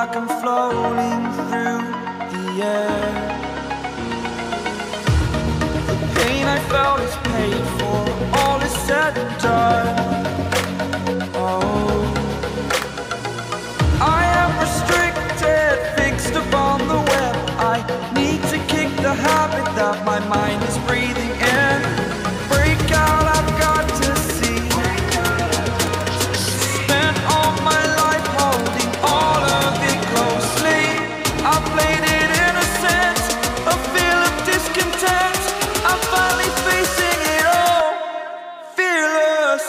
like I'm floating through the air. The pain I felt is paid for, all is said and done. Oh, I am restricted, fixed upon the web. I need to kick the habit that my mind is breathing in. Break out, I've got to see. Spent all my life holding all of it closely. I played it innocent, a feel of discontent. I'm finally facing it all, fearless.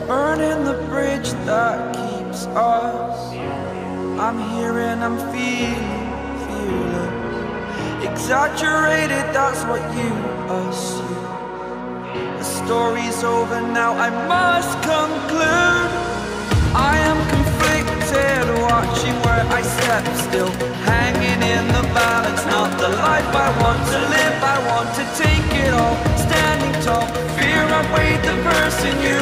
Burning the bridge that keeps us. I'm here and I'm feeling fearless. Exaggerated, that's what you assume. The story's over now, I must conclude. I am conflicted, watching where I step still, hanging in the balance. Not the life I want to live, I want to take it all. Standing tall, fear I weighed the person you